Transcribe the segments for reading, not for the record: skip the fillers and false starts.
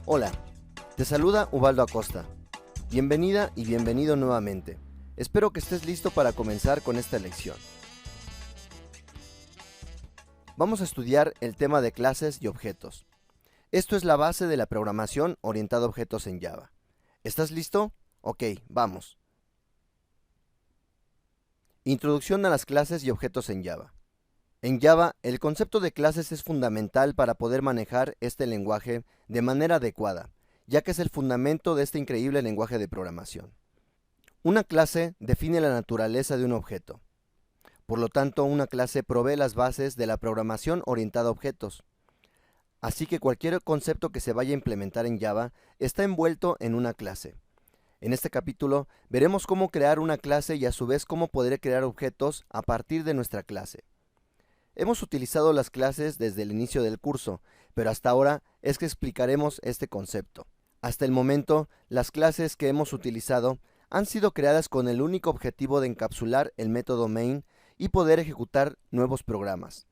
Hola, te saluda Ubaldo Acosta. Bienvenida y bienvenido nuevamente. Espero que estés listo para comenzar con esta lección. Vamos a estudiar el tema de clases y objetos. Esto es la base de la programación orientada a objetos en Java. ¿Estás listo? Ok, vamos. Introducción a las clases y objetos en Java. En Java, el concepto de clases es fundamental para poder manejar este lenguaje de manera adecuada, ya que es el fundamento de este increíble lenguaje de programación. Una clase define la naturaleza de un objeto. Por lo tanto, una clase provee las bases de la programación orientada a objetos. Así que cualquier concepto que se vaya a implementar en Java está envuelto en una clase. En este capítulo veremos cómo crear una clase y a su vez cómo poder crear objetos a partir de nuestra clase. Hemos utilizado las clases desde el inicio del curso, pero hasta ahora es que explicaremos este concepto. Hasta el momento, las clases que hemos utilizado han sido creadas con el único objetivo de encapsular el método main y poder ejecutar nuevos programas.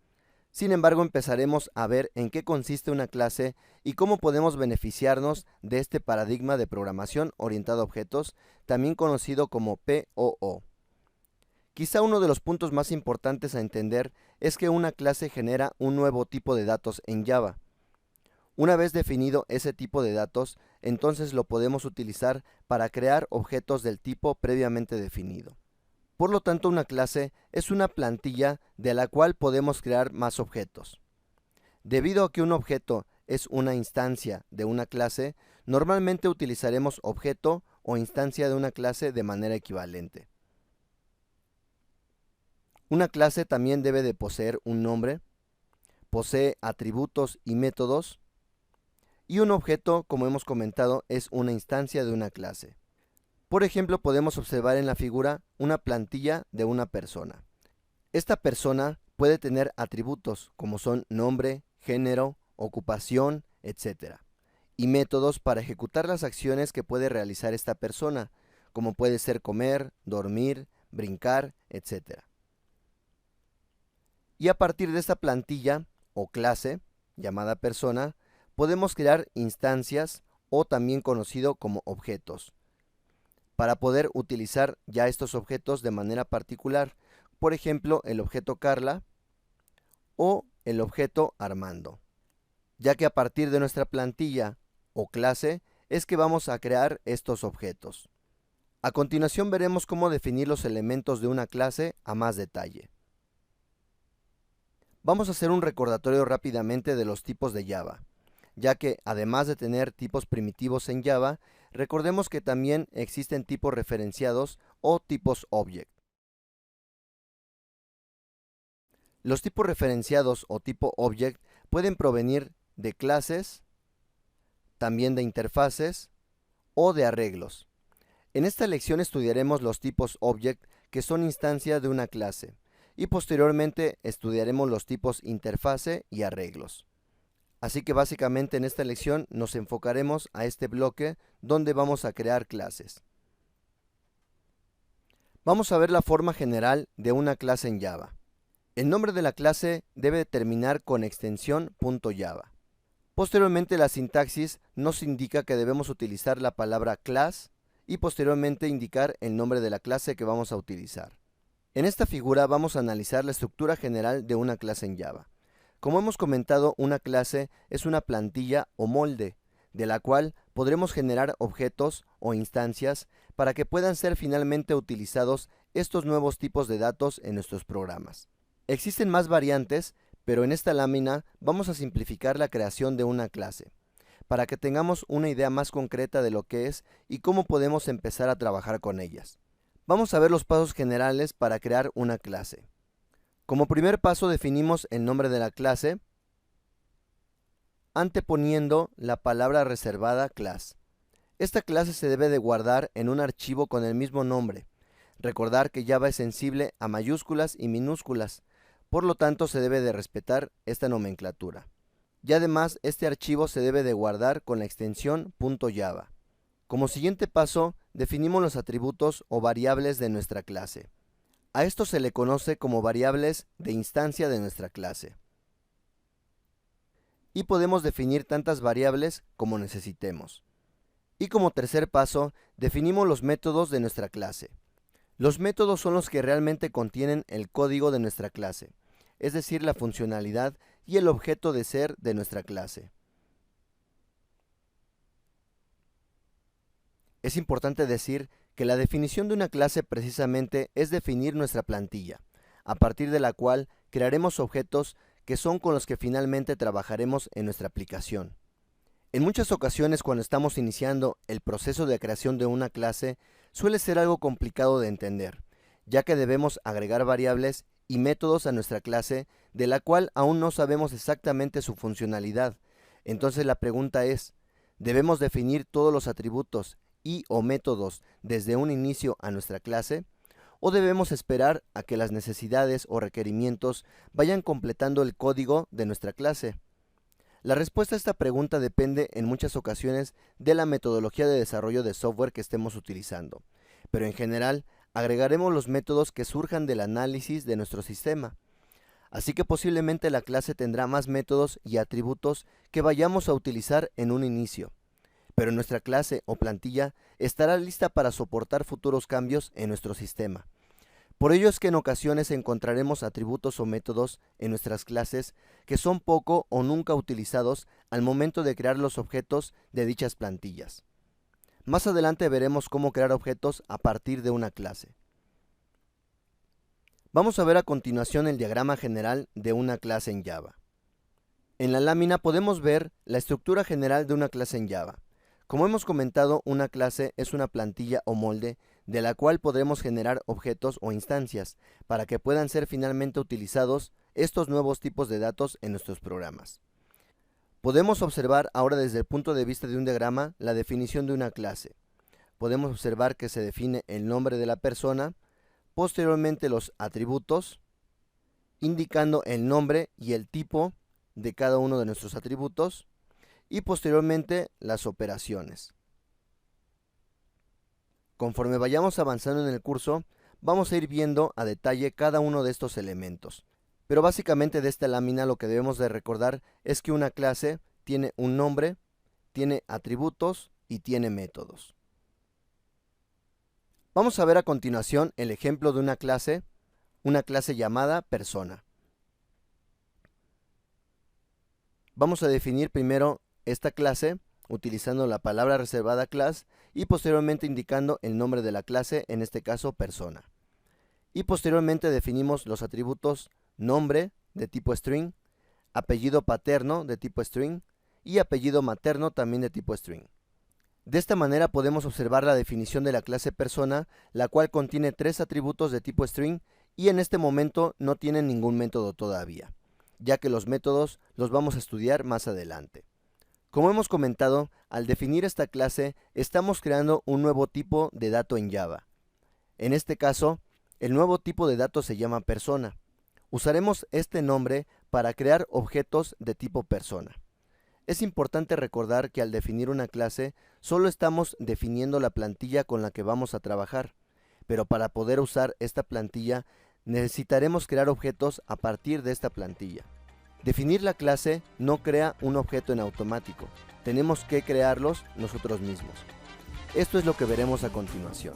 Sin embargo, empezaremos a ver en qué consiste una clase y cómo podemos beneficiarnos de este paradigma de programación orientada a objetos, también conocido como POO. Quizá uno de los puntos más importantes a entender es que una clase genera un nuevo tipo de datos en Java. Una vez definido ese tipo de datos, entonces lo podemos utilizar para crear objetos del tipo previamente definido. Por lo tanto, una clase es una plantilla de la cual podemos crear más objetos. Debido a que un objeto es una instancia de una clase, normalmente utilizaremos objeto o instancia de una clase de manera equivalente. Una clase también debe de poseer un nombre, posee atributos y métodos, y un objeto, como hemos comentado, es una instancia de una clase. Por ejemplo, podemos observar en la figura una plantilla de una persona. Esta persona puede tener atributos como son nombre, género, ocupación, etc. Y métodos para ejecutar las acciones que puede realizar esta persona, como puede ser comer, dormir, brincar, etc. Y a partir de esta plantilla o clase, llamada persona, podemos crear instancias o también conocido como objetos, para poder utilizar ya estos objetos de manera particular, por ejemplo, el objeto Carla o el objeto Armando, ya que a partir de nuestra plantilla o clase es que vamos a crear estos objetos. A continuación veremos cómo definir los elementos de una clase a más detalle. Vamos a hacer un recordatorio rápidamente de los tipos de Java, ya que además de tener tipos primitivos en Java, recordemos que también existen tipos referenciados o tipos object. Los tipos referenciados o tipo object pueden provenir de clases, también de interfaces o de arreglos. En esta lección estudiaremos los tipos object, que son instancias de una clase, y posteriormente estudiaremos los tipos interfase y arreglos. Así que básicamente en esta lección nos enfocaremos a este bloque donde vamos a crear clases. Vamos a ver la forma general de una clase en Java. El nombre de la clase debe terminar con extensión .java. Posteriormente la sintaxis nos indica que debemos utilizar la palabra class y posteriormente indicar el nombre de la clase que vamos a utilizar. En esta figura vamos a analizar la estructura general de una clase en Java. Como hemos comentado, una clase es una plantilla o molde, de la cual podremos generar objetos o instancias para que puedan ser finalmente utilizados estos nuevos tipos de datos en nuestros programas. Existen más variantes, pero en esta lámina vamos a simplificar la creación de una clase, para que tengamos una idea más concreta de lo que es y cómo podemos empezar a trabajar con ellas. Vamos a ver los pasos generales para crear una clase. Como primer paso definimos el nombre de la clase, anteponiendo la palabra reservada class. Esta clase se debe de guardar en un archivo con el mismo nombre. Recordar que Java es sensible a mayúsculas y minúsculas, por lo tanto se debe de respetar esta nomenclatura. Y además este archivo se debe de guardar con la extensión .java. Como siguiente paso, definimos los atributos o variables de nuestra clase. A esto se le conoce como variables de instancia de nuestra clase. y podemos definir tantas variables como necesitemos. Y como tercer paso, definimos los métodos de nuestra clase. Los métodos son los que realmente contienen el código de nuestra clase, es decir, la funcionalidad y el objeto de ser de nuestra clase. Es importante decir que la definición de una clase precisamente es definir nuestra plantilla, a partir de la cual crearemos objetos que son con los que finalmente trabajaremos en nuestra aplicación. En muchas ocasiones, cuando estamos iniciando el proceso de creación de una clase, suele ser algo complicado de entender, ya que debemos agregar variables y métodos a nuestra clase de la cual aún no sabemos exactamente su funcionalidad. Entonces la pregunta es, ¿debemos definir todos los atributos y o métodos desde un inicio a nuestra clase? ¿O debemos esperar a que las necesidades o requerimientos vayan completando el código de nuestra clase? La respuesta a esta pregunta depende en muchas ocasiones de la metodología de desarrollo de software que estemos utilizando, pero en general agregaremos los métodos que surjan del análisis de nuestro sistema. Así que posiblemente la clase tendrá más métodos y atributos que vayamos a utilizar en un inicio, pero nuestra clase o plantilla estará lista para soportar futuros cambios en nuestro sistema. Por ello es que en ocasiones encontraremos atributos o métodos en nuestras clases que son poco o nunca utilizados al momento de crear los objetos de dichas plantillas. Más adelante veremos cómo crear objetos a partir de una clase. Vamos a ver a continuación el diagrama general de una clase en Java. En la lámina podemos ver la estructura general de una clase en Java. Como hemos comentado, una clase es una plantilla o molde de la cual podremos generar objetos o instancias para que puedan ser finalmente utilizados estos nuevos tipos de datos en nuestros programas. Podemos observar ahora desde el punto de vista de un diagrama la definición de una clase. Podemos observar que se define el nombre de la persona, posteriormente los atributos, indicando el nombre y el tipo de cada uno de nuestros atributos, y posteriormente las operaciones. Conforme vayamos avanzando en el curso, vamos a ir viendo a detalle cada uno de estos elementos. Pero básicamente de esta lámina lo que debemos de recordar es que una clase tiene un nombre, tiene atributos y tiene métodos. Vamos a ver a continuación el ejemplo de una clase llamada persona. Vamos a definir primero esta clase utilizando la palabra reservada class y posteriormente indicando el nombre de la clase, en este caso persona. Y posteriormente definimos los atributos nombre de tipo string, apellido paterno de tipo string y apellido materno también de tipo string. De esta manera podemos observar la definición de la clase persona, la cual contiene 3 atributos de tipo string y en este momento no tiene ningún método todavía, ya que los métodos los vamos a estudiar más adelante. Como hemos comentado, al definir esta clase estamos creando un nuevo tipo de dato en Java. En este caso, el nuevo tipo de dato se llama persona. Usaremos este nombre para crear objetos de tipo persona. Es importante recordar que al definir una clase, solo estamos definiendo la plantilla con la que vamos a trabajar, pero para poder usar esta plantilla necesitaremos crear objetos a partir de esta plantilla. Definir la clase no crea un objeto en automático, tenemos que crearlos nosotros mismos. Esto es lo que veremos a continuación.